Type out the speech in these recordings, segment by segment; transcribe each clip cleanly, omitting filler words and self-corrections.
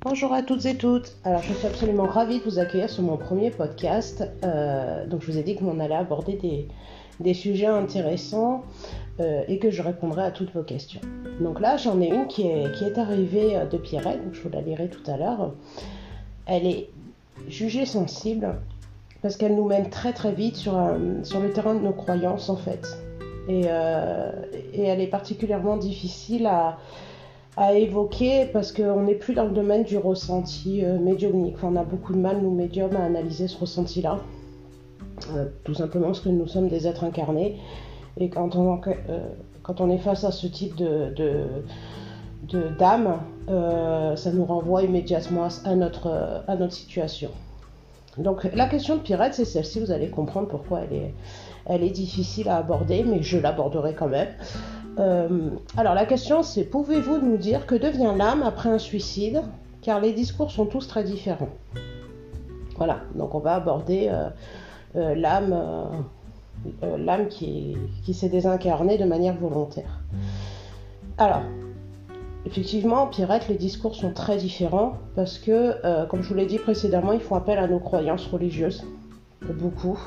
Bonjour à toutes et toutes. Alors je suis absolument ravie de vous accueillir sur mon premier podcast. Donc je vous ai dit qu'on allait aborder des sujets intéressants et que je répondrai à toutes vos questions. Donc là j'en ai une qui est arrivée de Pierrette, donc je vous la lirai tout à l'heure. Elle est jugée sensible parce qu'elle nous mène très très vite sur le terrain de nos croyances en fait. Et elle est particulièrement difficile à évoquer parce qu'on n'est plus dans le domaine du ressenti médiumnique. Enfin, on a beaucoup de mal, nous médiums, à analyser ce ressenti-là. Tout simplement parce que nous sommes des êtres incarnés. Et quand on est face à ce type d'âme, ça nous renvoie immédiatement à notre situation. Donc la question de Pierrette, c'est celle-ci, vous allez comprendre pourquoi elle est difficile à aborder, mais je l'aborderai quand même. Alors la question c'est, pouvez-vous nous dire que devient l'âme après un suicide? Car les discours sont tous très différents. Voilà, donc on va aborder l'âme qui s'est désincarnée de manière volontaire. Alors, effectivement, Pierrette, les discours sont très différents parce que, comme je vous l'ai dit précédemment, ils font appel à nos croyances religieuses, beaucoup,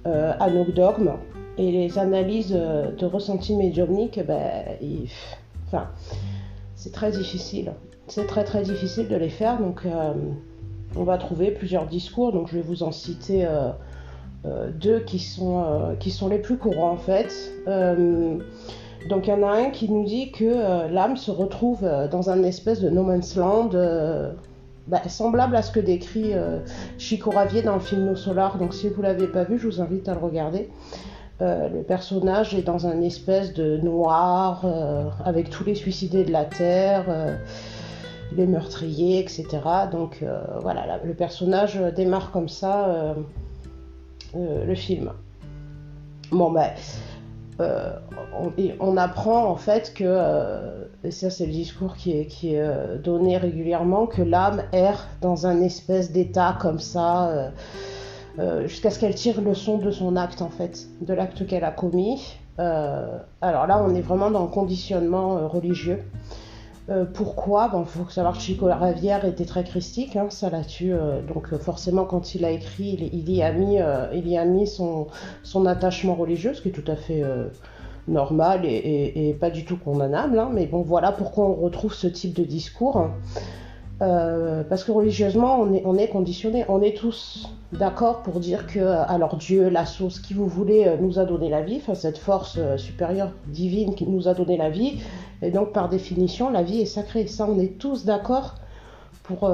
à nos dogmes. Et les analyses de ressenti médiumnique, c'est très difficile. C'est très très difficile de les faire. Donc, on va trouver plusieurs discours. Donc, je vais vous en citer deux qui sont les plus courants en fait. Donc, il y en a un qui nous dit que l'âme se retrouve dans un espèce de no man's land. Semblable à ce que décrit Chico Ravier dans le film No Solar. Donc, si vous ne l'avez pas vu, je vous invite à le regarder. Le personnage est dans un espèce de noir avec tous les suicidés de la Terre, les meurtriers, etc. Donc voilà, le personnage démarre comme ça le film. Bon on apprend en fait que, et ça c'est le discours qui est donné régulièrement, que l'âme erre dans un espèce d'état comme ça, jusqu'à ce qu'elle tire leçon de son acte en fait, de l'acte qu'elle a commis. Alors là on est vraiment dans le conditionnement religieux. Pourquoi? Il faut savoir que Chico Ravière était très christique, ça là-dessus, donc forcément quand il a écrit, il y a mis son attachement religieux, ce qui est tout à fait normal et pas du tout condamnable, mais bon voilà pourquoi on retrouve ce type de discours. Parce que religieusement on est conditionné, on est tous d'accord pour dire que alors Dieu, la source, qui vous voulez, nous a donné la vie, cette force supérieure divine qui nous a donné la vie, et donc par définition la vie est sacrée. Ça on est tous d'accord pour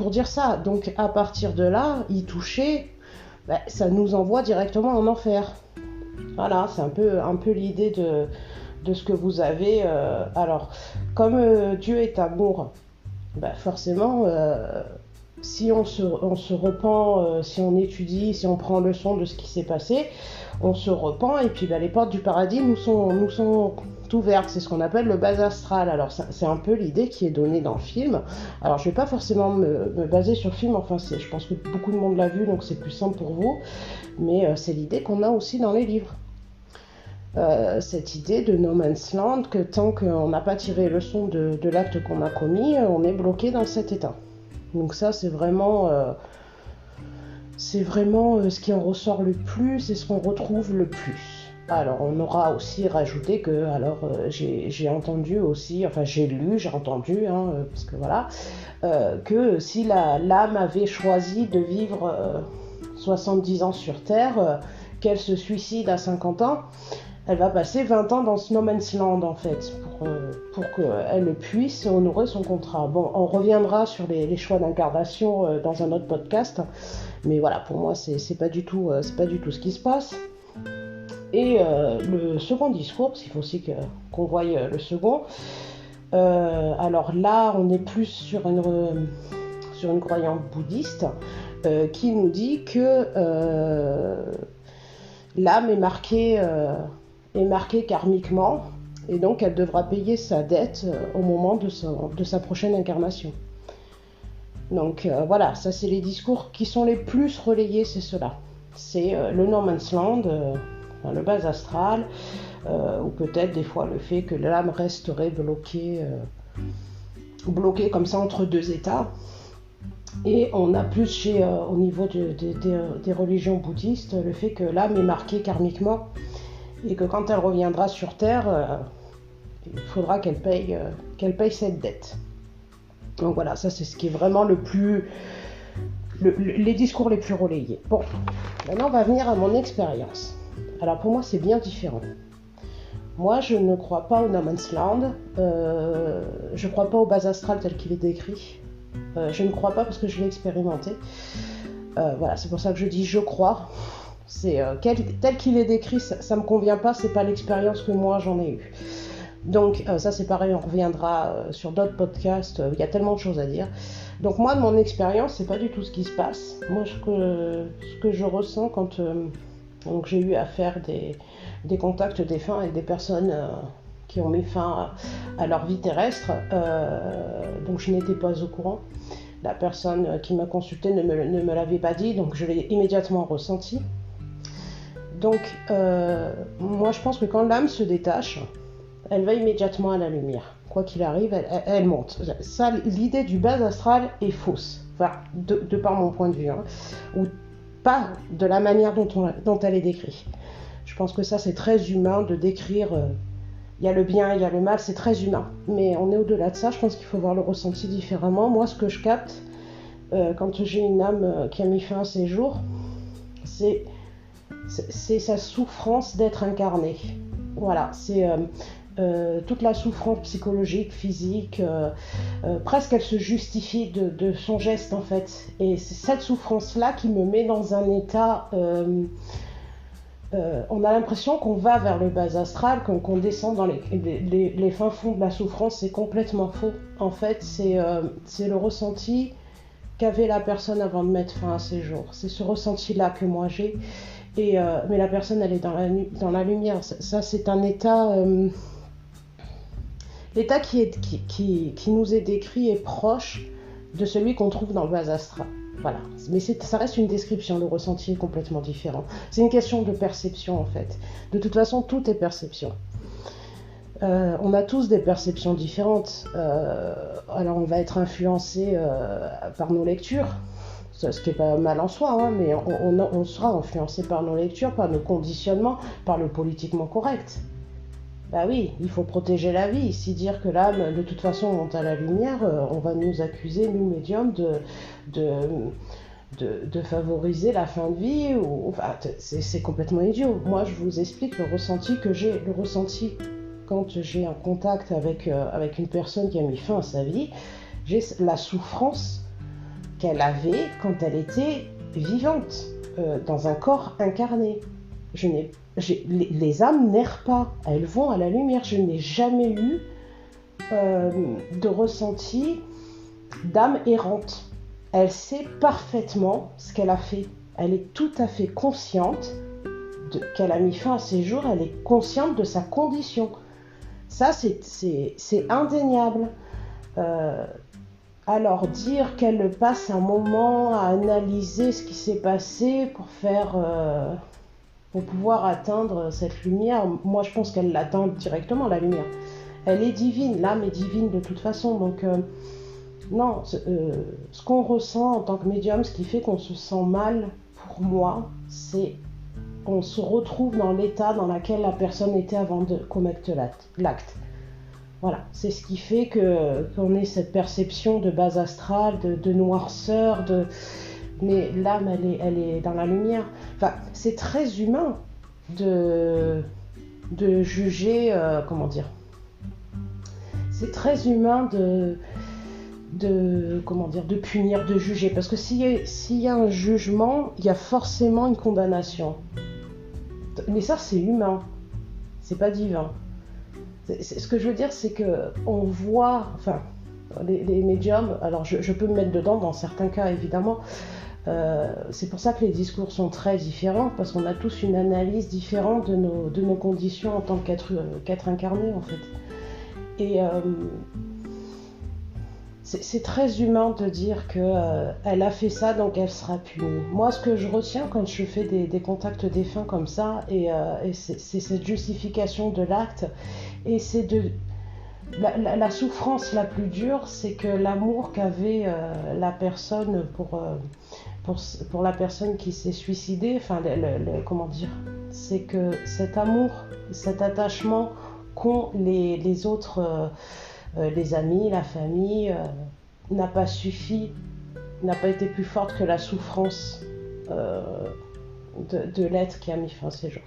dire ça. Donc à partir de là, y toucher, ça nous envoie directement en enfer. Voilà, c'est un peu l'idée de ce que vous avez. Alors comme Dieu est amour, forcément, si on se repent, si on étudie, si on prend leçon de ce qui s'est passé, on se repent et puis les portes du paradis nous sont ouvertes. C'est ce qu'on appelle le bas astral. Alors c'est un peu l'idée qui est donnée dans le film. Alors je vais pas forcément me baser sur le film, je pense que beaucoup de monde l'a vu, donc c'est plus simple pour vous, mais c'est l'idée qu'on a aussi dans les livres. Cette idée de no man's land, que tant qu'on n'a pas tiré leçon de l'acte qu'on a commis, on est bloqué dans cet état. Donc ça c'est vraiment ce qui en ressort le plus et ce qu'on retrouve le plus. Alors on aura aussi rajouté que, j'ai entendu aussi, j'ai lu, j'ai entendu, parce que voilà, que si l'âme avait choisi de vivre 70 ans sur Terre, qu'elle se suicide à 50 ans, elle va passer 20 ans dans ce no man's land en fait, pour qu'elle puisse honorer son contrat. Bon, on reviendra sur les choix d'incarnation dans un autre podcast, mais voilà, pour moi c'est pas du tout ce qui se passe. Et le second discours, parce qu'il faut aussi qu'on voie le second, alors là on est plus sur une croyance bouddhiste qui nous dit que l'âme est marquée karmiquement, et donc elle devra payer sa dette au moment de sa prochaine incarnation. Donc voilà, ça c'est les discours qui sont les plus relayés, c'est ceux-là. C'est le no man's land, le bas astral, ou peut-être des fois le fait que l'âme resterait bloquée comme ça entre deux états. Et on a plus au niveau des religions bouddhistes le fait que l'âme est marquée karmiquement et que quand elle reviendra sur Terre, il faudra qu'elle paye cette dette. Donc voilà, ça c'est ce qui est vraiment les discours les plus relayés. Bon, maintenant on va venir à mon expérience. Alors pour moi c'est bien différent. Moi je ne crois pas au No Man's Land, je ne crois pas au bas astral tel qu'il est décrit. Je ne crois pas parce que je l'ai expérimenté. Voilà, c'est pour ça que je dis je crois. Tel qu'il est décrit, ça me convient pas, c'est pas l'expérience que moi j'en ai eue. Donc ça c'est pareil, on reviendra sur d'autres podcasts, il y a tellement de choses à dire. Donc moi de mon expérience, c'est pas du tout ce qui se passe. Moi ce que je ressens quand donc, j'ai eu à faire des contacts défunts avec des personnes qui ont mis fin à leur vie terrestre, donc je n'étais pas au courant. La personne qui m'a consulté ne me l'avait pas dit, donc je l'ai immédiatement ressenti. Donc moi je pense que quand l'âme se détache, elle va immédiatement à la lumière. Quoi qu'il arrive, elle monte. Ça, l'idée du bas astral est fausse, enfin, de par mon point de vue, hein, ou pas de la manière dont elle est décrite. Je pense que ça c'est très humain de décrire, il y a le bien, il y a le mal, c'est très humain. Mais on est au-delà de ça, je pense qu'il faut voir le ressenti différemment. Moi ce que je capte, quand j'ai une âme qui a mis fin à ses jours, c'est sa souffrance d'être incarnée. Voilà, c'est toute la souffrance psychologique, physique, presque elle se justifie de son geste en fait. Et c'est cette souffrance-là qui me met dans un état... on a l'impression qu'on va vers le bas astral, qu'on descend dans les fins fonds de la souffrance, c'est complètement faux. En fait, c'est le ressenti qu'avait la personne avant de mettre fin à ses jours. C'est ce ressenti-là que moi j'ai. Mais la personne, elle est dans la lumière. Ça, c'est un état... l'état qui nous est décrit est proche de celui qu'on trouve dans le bas astral. Voilà. Mais ça reste une description, le ressenti est complètement différent. C'est une question de perception, en fait. De toute façon, tout est perception. On a tous des perceptions différentes. Alors, on va être influencé par nos lectures, ce qui n'est pas mal en soi, hein, mais on sera influencé par nos lectures, par nos conditionnements, par le politiquement correct. Bah oui, il faut protéger la vie. Si dire que l'âme, de toute façon, monte à la lumière, on va nous accuser, nous, médiums, de favoriser la fin de vie. Enfin, c'est complètement idiot. Moi, je vous explique le ressenti que j'ai. Le ressenti quand j'ai un contact avec une personne qui a mis fin à sa vie, j'ai la souffrance qu'elle avait quand elle était vivante, dans un corps incarné. Les âmes n'errent pas, elles vont à la lumière. Je n'ai jamais eu de ressenti d'âme errante. Elle sait parfaitement ce qu'elle a fait. Elle est tout à fait consciente qu'elle a mis fin à ses jours. Elle est consciente de sa condition. Ça, c'est indéniable. Alors, dire qu'elle passe un moment à analyser ce qui s'est passé pour pouvoir atteindre cette lumière, moi je pense qu'elle l'atteint directement, la lumière. Elle est divine, l'âme est divine de toute façon, donc non, ce qu'on ressent en tant que médium, ce qui fait qu'on se sent mal, pour moi, c'est qu'on se retrouve dans l'état dans lequel la personne était avant de commettre l'acte. Voilà, c'est ce qui fait qu'on ait cette perception de bas astral, de noirceur, mais l'âme, elle est dans la lumière. Enfin, c'est très humain de juger, comment dire. C'est très humain de punir, de juger. Parce que s'il y a un jugement, il y a forcément une condamnation. Mais ça, c'est humain. C'est pas divin. Ce que je veux dire, c'est qu'on voit... Enfin, les médiums... Alors, je peux me mettre dedans dans certains cas, évidemment. C'est pour ça que les discours sont très différents, parce qu'on a tous une analyse différente de nos conditions en tant qu'être incarné, en fait. Et c'est très humain de dire que elle a fait ça, donc elle sera punie. Moi, ce que je retiens quand je fais des contacts défunts comme ça, et c'est cette justification de l'acte, et c'est la souffrance la plus dure, c'est que l'amour qu'avait la personne pour la personne qui s'est suicidée, enfin, comment dire, c'est que cet amour, cet attachement qu'ont les autres, les amis, la famille, n'a pas suffi, n'a pas été plus forte que la souffrance euh, de l'être qui a mis fin à ses jours.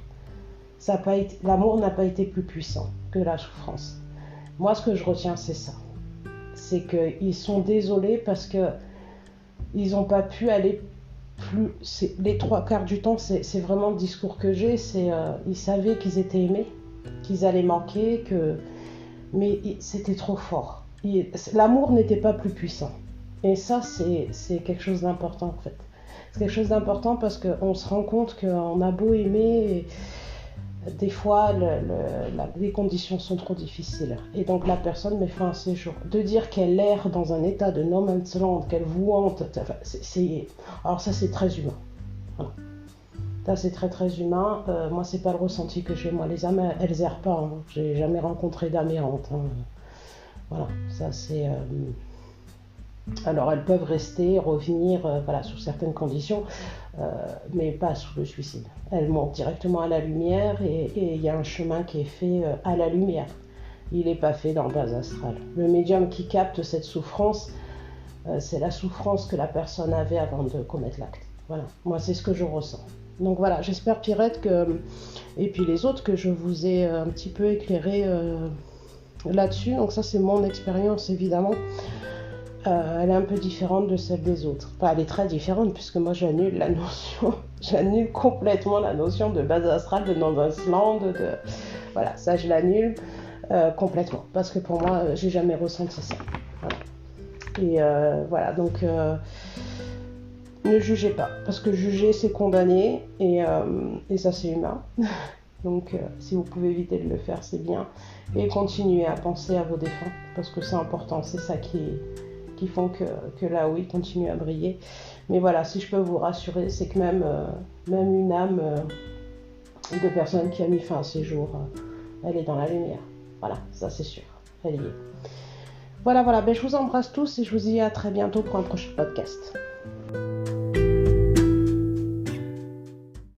L'amour n'a pas été plus puissant que la souffrance. Moi, ce que je retiens, c'est ça. C'est qu'ils sont désolés parce qu'ils n'ont pas pu aller plus. Les 3/4 du temps, c'est vraiment le discours que j'ai. Ils savaient qu'ils étaient aimés, qu'ils allaient manquer, mais c'était trop fort. L'amour n'était pas plus puissant. Et ça, c'est quelque chose d'important en fait. C'est quelque chose d'important parce qu'on se rend compte qu'on a beau aimer, des fois les conditions sont trop difficiles. Et donc la personne met fin à ses jours. De dire qu'elle erre dans un état de no man's land, qu'elle vous hante, alors ça c'est très humain. Voilà. Ça c'est très très humain. Moi c'est pas le ressenti que j'ai. Moi les âmes elles errent pas. Hein. J'ai jamais rencontré d'âme errante. Hein. Voilà, ça c'est. Alors elles peuvent rester, revenir, voilà, sous certaines conditions, mais pas sous le suicide. Elles montent directement à la lumière et il y a un chemin qui est fait à la lumière. Il n'est pas fait dans le bas astral. Le médium qui capte cette souffrance, c'est la souffrance que la personne avait avant de commettre l'acte. Voilà, moi c'est ce que je ressens. Donc voilà, j'espère Pierrette et puis les autres que je vous ai un petit peu éclairé là-dessus. Donc ça c'est mon expérience évidemment. Elle est un peu différente de celle des autres. Enfin, elle est très différente puisque moi j'annule j'annule complètement la notion de base astrale, de no-man's land, voilà, ça je l'annule complètement parce que pour moi j'ai jamais ressenti ça. Voilà. Et voilà, donc ne jugez pas parce que juger c'est condamner et ça c'est humain. Donc si vous pouvez éviter de le faire c'est bien et continuez à penser à vos défunts parce que c'est important, c'est ça qui font que là, oui, continue à briller. Mais voilà, si je peux vous rassurer, c'est que même une âme de personne qui a mis fin à ses jours, elle est dans la lumière. Voilà, ça c'est sûr, elle y est. Voilà, ben, je vous embrasse tous et je vous dis à très bientôt pour un prochain podcast.